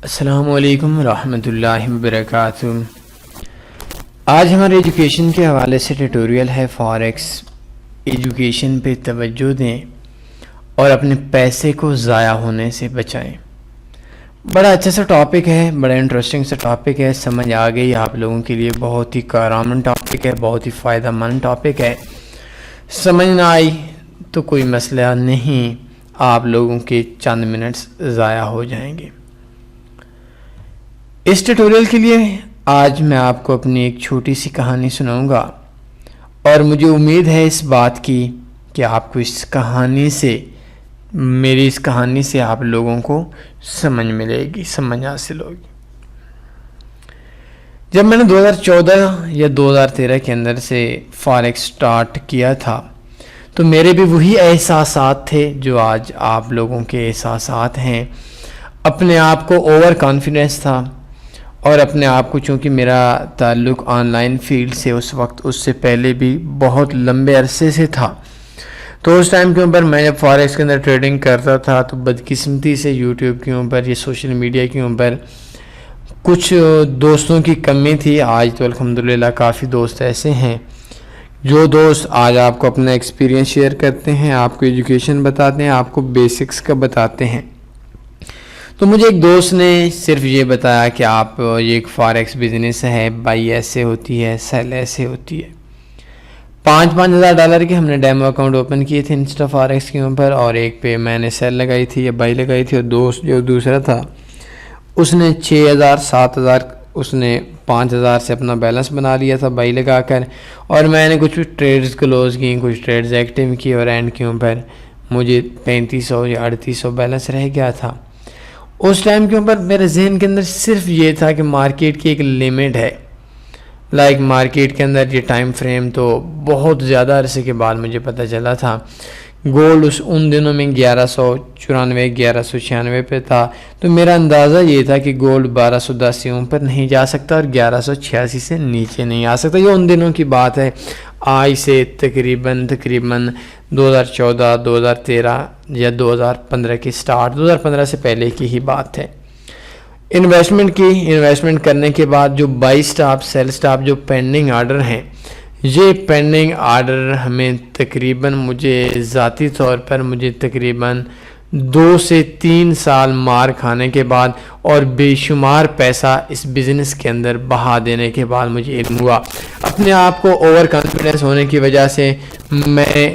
السلام علیکم ورحمۃ اللہ وبرکاتہ۔ آج ہمارے ایجوکیشن کے حوالے سے ٹیٹوریل ہے فاریکس۔ ایجوکیشن پہ توجہ دیں اور اپنے پیسے کو ضائع ہونے سے بچائیں۔ بڑا اچھا سا ٹاپک ہے، بڑا انٹرسٹنگ سا ٹاپک ہے، سمجھ آ گئی آپ لوگوں کے لیے، بہت ہی کارآمد ٹاپک ہے، بہت ہی فائدہ مند ٹاپک ہے۔ سمجھ نہ آئی تو کوئی مسئلہ نہیں، آپ لوگوں کے چند منٹس ضائع ہو جائیں گے۔ اس ٹیٹوریل کے لیے آج میں آپ کو اپنی ایک چھوٹی سی کہانی سناؤں گا، اور مجھے امید ہے اس بات کی کہ آپ کو اس کہانی سے، میری اس کہانی سے آپ لوگوں کو سمجھ ملے گی، سمجھ حاصل ہوگی۔ جب میں نے 2014 یا 2013 کے اندر سے فاریکس سٹارٹ کیا تھا تو میرے بھی وہی احساسات تھے جو آج آپ لوگوں کے احساسات ہیں۔ اپنے آپ کو اوور کانفیڈنس تھا، اور اپنے آپ کو، چونکہ میرا تعلق آن لائن فیلڈ سے اس وقت، اس سے پہلے بھی بہت لمبے عرصے سے تھا، تو اس ٹائم کے اوپر میں جب فاریکس کے اندر ٹریڈنگ کرتا تھا تو بدقسمتی سے یوٹیوب کے اوپر یا سوشل میڈیا کے اوپر کچھ دوستوں کی کمی تھی۔ آج تو الحمدللہ کافی دوست ایسے ہیں جو دوست آج آپ کو اپنا ایکسپیرینس شیئر کرتے ہیں، آپ کو ایجوکیشن بتاتے ہیں، آپ کو بیسکس کا بتاتے ہیں۔ تو مجھے ایک دوست نے صرف یہ بتایا کہ آپ یہ ایک فاریکس بزنس ہے، بائی ایسے ہوتی ہے، سیل ایسے ہوتی ہے۔ $5,000 کے ہم نے ڈیمو اکاؤنٹ اوپن کیے تھے انسٹا فاریکس کے اوپر، اور ایک پہ میں نے سیل لگائی تھی یا بائی لگائی تھی، اور دوست جو دوسرا تھا اس نے 6,000 7,000 اس نے 5,000 سے اپنا بیلنس بنا لیا تھا بائی لگا کر، اور میں نے کچھ ٹریڈز کلوز کی، کچھ ٹریڈز ایکٹیو کی، اور اینڈ کے اوپر مجھے 3,500 یا 3,800 بیلنس رہ گیا تھا۔ اس ٹائم کے اوپر میرے ذہن کے اندر صرف یہ تھا کہ مارکیٹ کی ایک لیمٹ ہے، مارکیٹ کے اندر یہ ٹائم فریم، تو بہت زیادہ عرصے کے بعد مجھے پتہ چلا تھا گولڈ ان دنوں میں 1194 1196 پہ تھا، تو میرا اندازہ یہ تھا کہ گولڈ 1210 سے اوپر نہیں جا سکتا اور 1186 سے نیچے نہیں آ سکتا۔ یہ ان دنوں کی بات ہے، آج سے تقریباً 2014 2013 یا 2015 کی سٹارٹ، 2015 سے پہلے کی ہی بات ہے۔ انویسٹمنٹ کرنے کے بعد جو بائی سٹاپ سیل سٹاپ جو پینڈنگ آرڈر ہیں، یہ پینڈنگ آرڈر ہمیں تقریباً، مجھے ذاتی طور پر مجھے تقریباً 2 سے 3 سال مار کھانے کے بعد اور بے شمار پیسہ اس بزنس کے اندر بہا دینے کے بعد مجھے علم ہوا۔ اپنے آپ کو اوور کانفیڈنس ہونے کی وجہ سے میں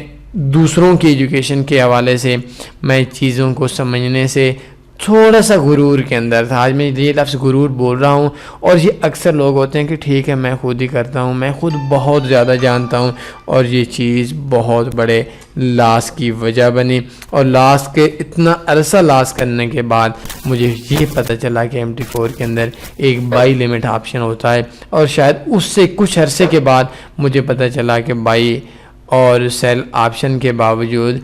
دوسروں کی ایجوکیشن کے حوالے سے، میں چیزوں کو سمجھنے سے تھوڑا سا غرور کے اندر تھا۔ آج میں یہ لفظ غرور بول رہا ہوں، اور یہ اکثر لوگ ہوتے ہیں کہ ٹھیک ہے میں خود ہی کرتا ہوں، میں خود بہت زیادہ جانتا ہوں، اور یہ چیز بہت بڑے لاس کی وجہ بنی، اور لاس کے اتنا عرصہ لاس کرنے کے بعد مجھے یہ پتہ چلا کہ MT4 کے اندر ایک بائی لیمٹ آپشن ہوتا ہے، اور شاید اس سے کچھ عرصے کے بعد مجھے پتہ چلا کہ بائی اور سیل آپشن کے باوجود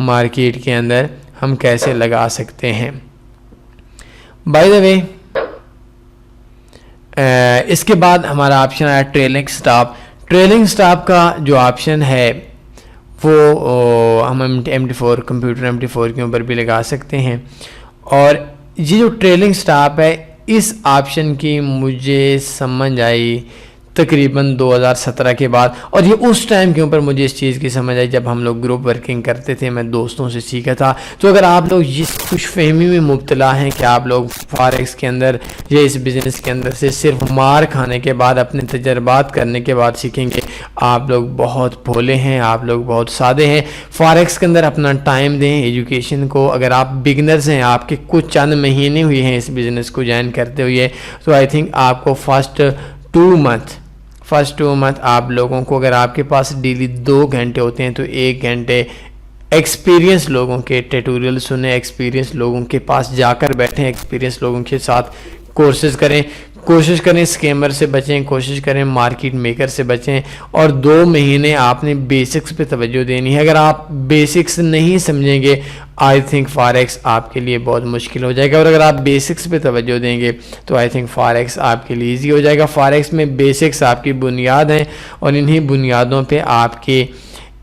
مارکیٹ کے اندر ہم کیسے لگا سکتے ہیں۔ بائی دا وے، اس کے بعد ہمارا آپشن آیا ٹریلنگ سٹاپ۔ ٹریلنگ سٹاپ کا جو آپشن ہے وہ ہم MT4 کمپیوٹر MT4 کے اوپر بھی لگا سکتے ہیں، اور یہ جو ٹریلنگ سٹاپ ہے، اس آپشن کی مجھے سمجھ آئی تقریباً 2017 کے بعد، اور یہ اس ٹائم کے اوپر مجھے اس چیز کی سمجھ آئی جب ہم لوگ گروپ ورکنگ کرتے تھے، میں دوستوں سے سیکھا تھا۔ تو اگر آپ لوگ اس خوش فہمی میں مبتلا ہیں کہ آپ لوگ فاریکس کے اندر یا اس بزنس کے اندر سے صرف مار کھانے کے بعد، اپنے تجربات کرنے کے بعد سیکھیں گے، آپ لوگ بہت بھولے ہیں، آپ لوگ بہت سادے ہیں۔ فاریکس کے اندر اپنا ٹائم دیں ایجوکیشن کو۔ اگر آپ بگنرز ہیں، آپ کے کچھ چند مہینے ہوئے ہیں اس بزنس کو جوائن کرتے ہوئے، تو آئی تھنک آپ کو فرسٹ 2 منتھ آپ لوگوں کو، اگر آپ کے پاس ڈیلی 2 گھنٹے ہوتے ہیں تو 1 گھنٹے ایکسپیرینس لوگوں کے ٹیٹوریل سنیں، ایکسپیرینس لوگوں کے پاس جا کر بیٹھیں، ایکسپیرینس لوگوں کے ساتھ کورسز کریں، کوشش کریں اسکیمر سے بچیں، کوشش کریں مارکیٹ میکر سے بچیں، اور 2 مہینے آپ نے بیسکس پہ توجہ دینی ہے۔ اگر آپ بیسکس نہیں سمجھیں گے، آئی تھنک فاریکس آپ کے لیے بہت مشکل ہو جائے گا، اور اگر آپ بیسکس پہ توجہ دیں گے تو آئی تھنک فاریکس آپ کے لیے ایزی ہو جائے گا۔ فاریکس میں بیسکس آپ کی بنیاد ہیں، اور انہی بنیادوں پہ آپ کے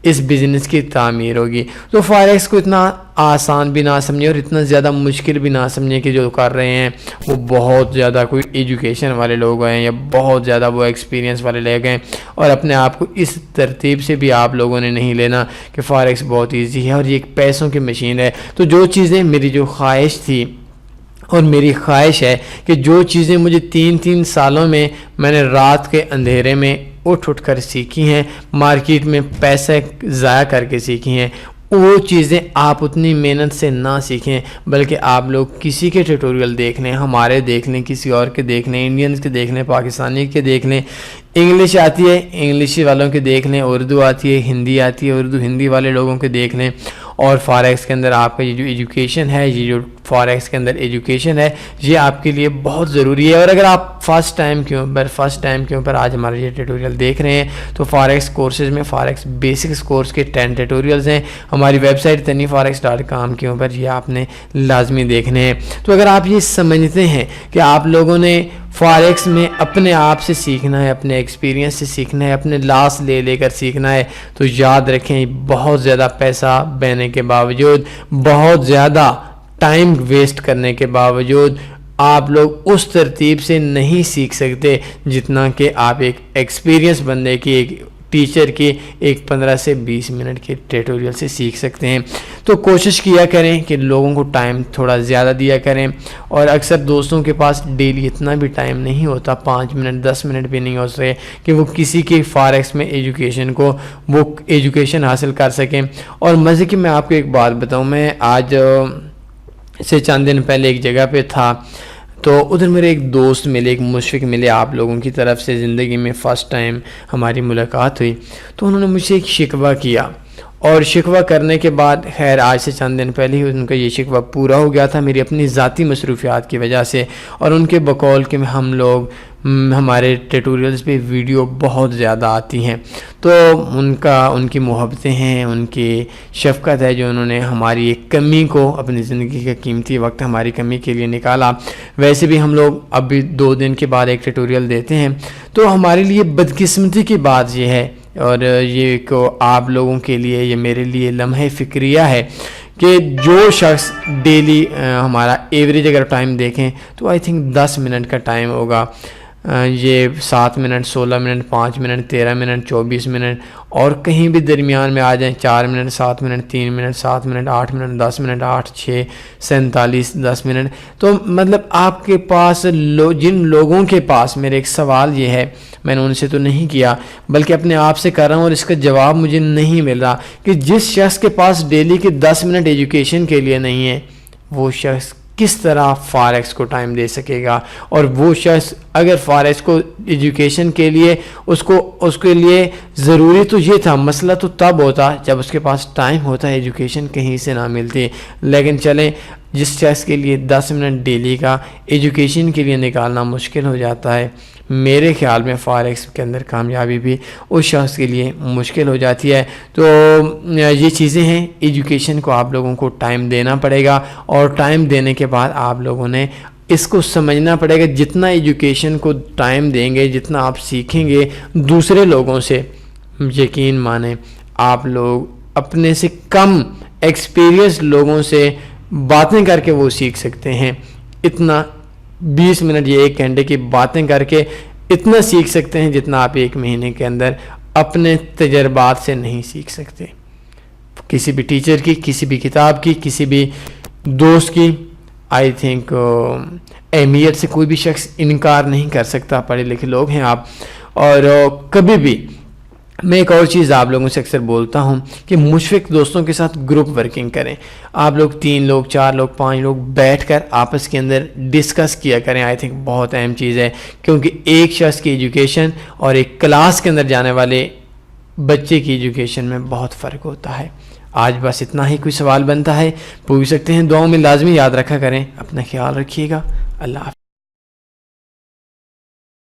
اس بزنس کی تعمیر ہوگی۔ تو فاریکس کو اتنا آسان بھی نہ سمجھیں اور اتنا زیادہ مشکل بھی نہ سمجھیں کہ جو کر رہے ہیں وہ بہت زیادہ کوئی ایجوکیشن والے لوگ ہیں یا بہت زیادہ وہ ایکسپیرینس والے لوگ ہیں، اور اپنے آپ کو اس ترتیب سے بھی آپ لوگوں نے نہیں لینا کہ فاریکس بہت ایزی ہے اور یہ ایک پیسوں کی مشین ہے۔ تو جو چیزیں میری جو خواہش تھی اور میری خواہش ہے کہ جو چیزیں مجھے 3 سالوں میں نے رات کے اندھیرے میں اٹھ کر سیکھی ہیں، مارکیٹ میں پیسے ضائع کر کے سیکھی ہیں، وہ چیزیں آپ اتنی محنت سے نہ سیکھیں، بلکہ آپ لوگ کسی کے ٹیوٹوریل دیکھ لیں، ہمارے دیکھ لیں، کسی اور کے دیکھ لیں، انڈینز کے دیکھ لیں، پاکستانی کے دیکھ لیں، انگلش آتی ہے انگلش والوں کے دیکھ لیں، اردو آتی ہے، ہندی آتی ہے اردو ہندی والے لوگوں کے دیکھ لیں، اور فاریکس کے اندر آپ کا یہ جو ایجوکیشن ہے، یہ جو فاریکس کے اندر ایجوکیشن ہے، یہ آپ کے لیے بہت ضروری ہے۔ اور اگر آپ فرسٹ ٹائم کے اوپر آج ہمارا یہ ٹیوٹوریل دیکھ رہے ہیں تو فاریکس کورسز میں فاریکس بیسکس کورس کے 10 ٹیوٹوریلز ہیں ہماری ویب سائٹ taniforex.com کے اوپر، یہ آپ نے لازمی دیکھنے ہیں۔ تو اگر آپ یہ سمجھتے ہیں کہ آپ لوگوں نے فاریکس میں اپنے آپ سے سیکھنا ہے، اپنے ایکسپیرینس سے سیکھنا ہے، اپنے لاس لے کر سیکھنا ہے، تو یاد رکھیں بہت زیادہ پیسہ بہنے کے باوجود، بہت زیادہ ٹائم ویسٹ کرنے کے باوجود آپ لوگ اس ترتیب سے نہیں سیکھ سکتے جتنا کہ آپ ایک ایکسپیرینس بندے کی، ایک ٹیچر کی 15 سے 20 منٹ کے ٹیوٹوریل سے سیکھ سکتے ہیں۔ تو کوشش کیا کریں کہ لوگوں کو ٹائم تھوڑا زیادہ دیا کریں، اور اکثر دوستوں کے پاس ڈیلی اتنا بھی ٹائم نہیں ہوتا، 5 منٹ 10 منٹ بھی نہیں ہو سکے کہ وہ کسی کے فاریکس میں ایجوکیشن حاصل کر سکیں۔ اور مزے کی میں آپ کو ایک بات بتاؤں، میں آج سے چند دن پہلے ایک جگہ پہ تھا، تو ادھر میرے ایک دوست ملے، ایک مشفق ملے، آپ لوگوں کی طرف سے زندگی میں فرسٹ ٹائم ہماری ملاقات ہوئی، تو انہوں نے مجھ سے ایک شکوہ کیا، اور شکوہ کرنے کے بعد خیر آج سے چند دن پہلے ہی ان کا یہ شکوہ پورا ہو گیا تھا میری اپنی ذاتی مصروفیات کی وجہ سے، اور ان کے بقول کہ ہمارے ٹیوٹوریلز پہ ویڈیو بہت زیادہ آتی ہیں، تو ان کی محبتیں ہیں، ان کی شفقت ہے جو انہوں نے ہماری ایک کمی کو، اپنی زندگی کا قیمتی وقت ہماری کمی کے لیے نکالا۔ ویسے بھی ہم لوگ اب بھی 2 دن کے بعد ایک ٹیوٹوریل دیتے ہیں، تو ہمارے لیے بدقسمتی کی بات یہ ہے، اور یہ کو آپ لوگوں کے لیے، یہ میرے لیے لمحہ فکریہ ہے کہ جو شخص ڈیلی ہمارا ایوریج اگر ٹائم دیکھیں تو آئی تھنک 10 منٹ کا ٹائم ہوگا، یہ 7 minute 16 minute 5 minute 13 minute 24 minute, اور کہیں بھی درمیان میں آ جائیں 4 minute 7 minute 3 minute 7 minute 8 minute 10 minute 8 6 47 10 minute. تو مطلب آپ کے پاس جن لوگوں کے پاس، میرے ایک سوال یہ ہے، میں نے ان سے تو نہیں کیا بلکہ اپنے آپ سے کر رہا ہوں، اور اس کا جواب مجھے نہیں مل رہا کہ جس شخص کے پاس ڈیلی کے 10 منٹ ایجوکیشن کے لیے نہیں ہے، وہ شخص کس طرح فاریکس کو ٹائم دے سکے گا؟ اور وہ شخص اگر فاریکس کو ایجوکیشن کے لیے اس کے لیے ضروری تو یہ تھا، مسئلہ تو تب ہوتا جب اس کے پاس ٹائم ہوتا، ایجوکیشن کہیں سے نہ ملتی۔ لیکن چلیں، جس شخص کے لیے 10 منٹ ڈیلی کا ایجوکیشن کے لیے نکالنا مشکل ہو جاتا ہے، میرے خیال میں فاریکس کے اندر کامیابی بھی اس شخص کے لیے مشکل ہو جاتی ہے۔ تو یہ چیزیں ہیں، ایجوکیشن کو آپ لوگوں کو ٹائم دینا پڑے گا، اور ٹائم دینے کے بعد آپ لوگوں نے اس کو سمجھنا پڑے گا، جتنا ایجوکیشن کو ٹائم دیں گے، جتنا آپ سیکھیں گے دوسرے لوگوں سے، یقین مانیں آپ لوگ اپنے سے کم ایکسپیرینس لوگوں سے باتیں کر کے وہ سیکھ سکتے ہیں، اتنا 20 منٹ یا 1 گھنٹے کی باتیں کر کے اتنا سیکھ سکتے ہیں جتنا آپ 1 مہینے کے اندر اپنے تجربات سے نہیں سیکھ سکتے۔ کسی بھی ٹیچر کی، کسی بھی کتاب کی، کسی بھی دوست کی آئی تھنک اہمیت سے کوئی بھی شخص انکار نہیں کر سکتا، پڑھے لکھے لوگ ہیں آپ۔ اور کبھی بھی میں ایک اور چیز آپ لوگوں سے اکثر بولتا ہوں کہ مشفق دوستوں کے ساتھ گروپ ورکنگ کریں، آپ لوگ 3 لوگ 4 لوگ 5 لوگ بیٹھ کر آپس کے اندر ڈسکس کیا کریں، آئی تھنک بہت اہم چیز ہے، کیونکہ ایک شخص کی ایجوکیشن اور ایک کلاس کے اندر جانے والے بچے کی ایجوکیشن میں بہت فرق ہوتا ہے۔ آج بس اتنا ہی، کوئی سوال بنتا ہے پوچھ سکتے ہیں، دعاؤں میں لازمی یاد رکھا کریں، اپنا خیال رکھیے گا، اللہ حافظ۔